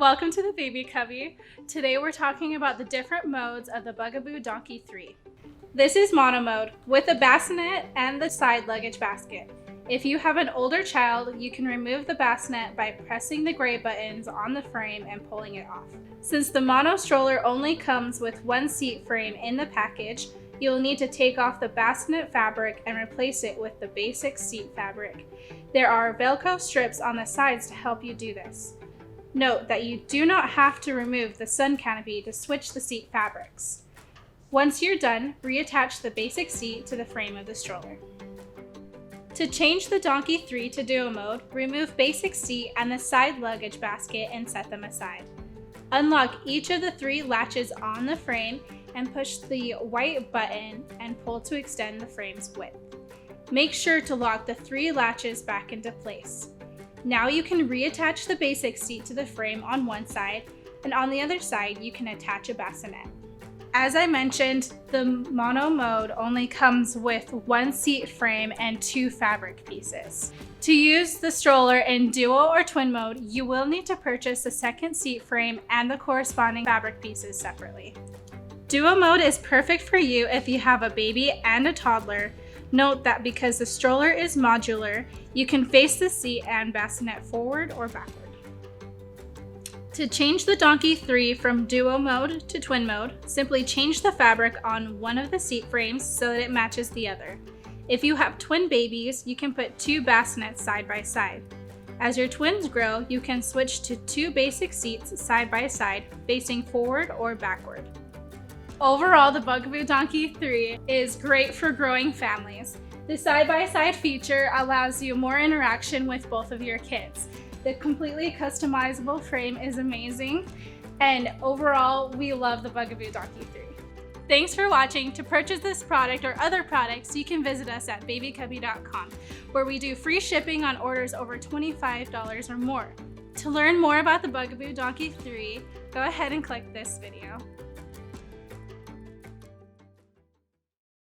Welcome to the Baby Cubby. Today we're talking about the different modes of the Bugaboo Donkey 3. This is mono mode with the bassinet and the side luggage basket. If you have an older child, you can remove the bassinet by pressing the gray buttons on the frame and pulling it off. Since the mono stroller only comes with one seat frame in the package, you'll need to take off the bassinet fabric and replace it with the basic seat fabric. There are Velcro strips on the sides to help you do this. Note that you do not have to remove the sun canopy to switch the seat fabrics. Once you're done, reattach the basic seat to the frame of the stroller. To change the Donkey 3 to Duo mode, remove basic seat and the side luggage basket and set them aside. Unlock each of the 3 latches on the frame and push the white button and pull to extend the frame's width. Make sure to lock the 3 latches back into place. Now you can reattach the basic seat to the frame on one side, and on the other side you can attach a bassinet. As I mentioned, the mono mode only comes with one seat frame and 2 fabric pieces. To use the stroller in duo or twin mode, you will need to purchase the second seat frame and the corresponding fabric pieces separately. Duo mode is perfect for you if you have a baby and a toddler. Note that because the stroller is modular, you can face the seat and bassinet forward or backward. To change the Donkey 3 from duo mode to twin mode, simply change the fabric on one of the seat frames so that it matches the other. If you have twin babies, you can put 2 bassinets side by side. As your twins grow, you can switch to 2 basic seats side by side, facing forward or backward. Overall, the Bugaboo Donkey 3 is great for growing families. The side-by-side feature allows you more interaction with both of your kids. The completely customizable frame is amazing, and overall, we love the Bugaboo Donkey 3. Thanks for watching. To purchase this product or other products, you can visit us at babycubby.com, where we do free shipping on orders over $25 or more. To learn more about the Bugaboo Donkey 3, go ahead and click this video.